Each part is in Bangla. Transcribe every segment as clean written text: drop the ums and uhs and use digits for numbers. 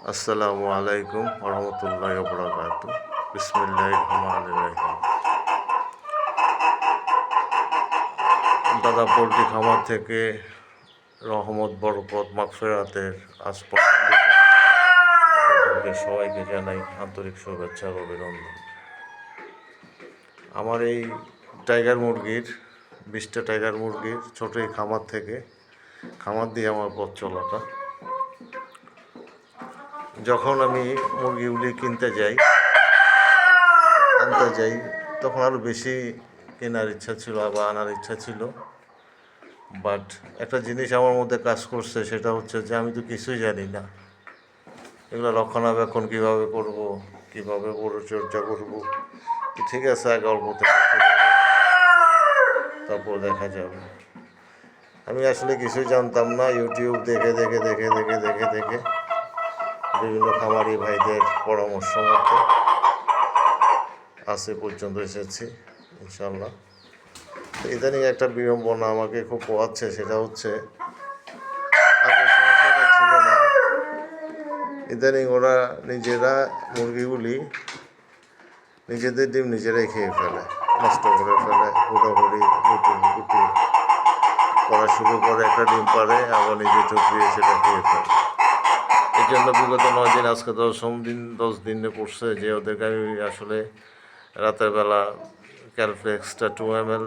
আসসালামু আলাইকুম ওরহমতুল্লাহি ওয়া বারাকাতুহু। বিসমিল্লাহির রহমানির রহিম। দাদা পোল্ট্রি খামার থেকে রহমত, বরকত, মাগফিরাতের আজ আপনাদেরকে সবাইকে জানাই আন্তরিক শুভেচ্ছা ও অভিনন্দন। আমার এই টাইগার মুরগির 20টা টাইগার মুরগির ছোট এই খামার দিয়ে আমার পথ চলাটা। যখন আমি মুরগিগুলি আনতে যাই তখন আরও বেশি কেনার ইচ্ছা ছিল বা আনার ইচ্ছা ছিল। বাট একটা জিনিস আমার মধ্যে কাজ করছে, সেটা হচ্ছে যে আমি তো কিছুই জানি না এগুলো রক্ষণাবেক্ষণ কীভাবে করব, কীভাবে পরিচর্যা করব। ঠিক আছে, আগে অল্প থেকে তারপর দেখা যাবে। আমি আসলে কিছুই জানতাম না। ইউটিউব দেখে বিভিন্ন খামারি ভাইদের পরামর্শ মতো আজকে পর্যন্ত এসেছি ইনশাল্লাহ। তো ইদানিং একটা বিড়ম্বনা আমাকে খুব পোয়াচ্ছে, সেটা হচ্ছে আগে সমস্যাটা ছিল না। ইদানিং ওরা নিজেরা মুরগিগুলি নিজেদের ডিম নিজেরাই খেয়ে ফেলে, নষ্ট করে ফেলে, হুড়াহুড়ি গুটি করা শুরু করে। একটা ডিম পারে আবার নিজে টুকরিয়ে সেটা খেয়ে ফেলে। এই জন্য বিগত 9 দিন, আজকে 10 দিনে পড়ছে যে ওদেরকে আমি আসলে রাতের বেলা ক্যালফ্লেক্সটা 2 ml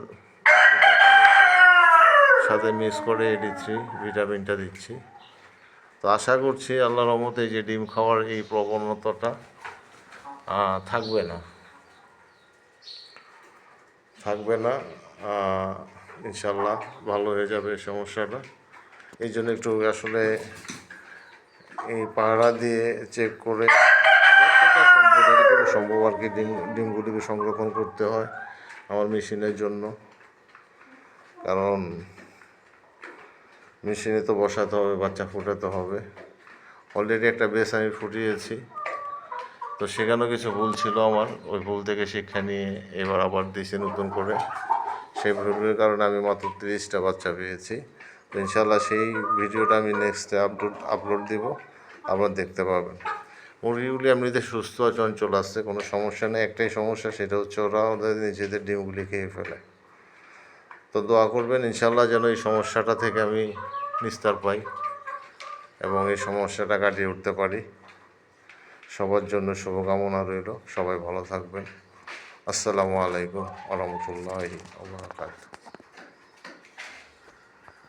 সাথে মিক্স করে AD3 ভিটামিনটা দিচ্ছি। তো আশা করছি আল্লাহর রহমতে যে ডিম খাওয়ার এই প্রবণতাটা থাকবে না ইনশাল্লাহ ভালো হয়ে যাবে সমস্যাটা। এই জন্য একটু আসলে এই পাহারা দিয়ে চেক করে যতটুকু সম্ভব আর কি ডিমগুলিকে সংরক্ষণ করতে হয় আমার মেশিনের জন্য। কারণ মেশিনে তো বসাতে হবে, বাচ্চা ফোটাতে হবে। অলরেডি একটা বেস আমি ফুটিয়েছি, তো সেখানেও কিছু ভুল ছিল আমার। ওই ভুল থেকে শিক্ষা নিয়ে এবার আবার দিয়েছি নতুন করে। সেই ভুলের কারণে আমি মাত্র 30টা বাচ্চা পেয়েছি। তো ইনশাল্লাহ সেই ভিডিওটা আমি নেক্সটে আপলোড দিব, আপনারা দেখতে পাবেন। মুরগিগুলি এমনিতে সুস্থ চঞ্চল আসছে, কোনো সমস্যা নেই। একটাই সমস্যা, সেটা হচ্ছে ওরা ওদের নিজেদের ডিমগুলি খেয়ে ফেলে। তো দোয়া করবেন ইনশাল্লাহ যেন এই সমস্যাটা থেকে আমি নিস্তার পাই এবং এই সমস্যাটা কাটিয়ে উঠতে পারি। সবার জন্য শুভকামনা রইল। সবাই ভালো থাকবেন। আসসালামু আলাইকুম ওয়া রাহমাতুল্লাহি ওয়া বারাকাতুহু।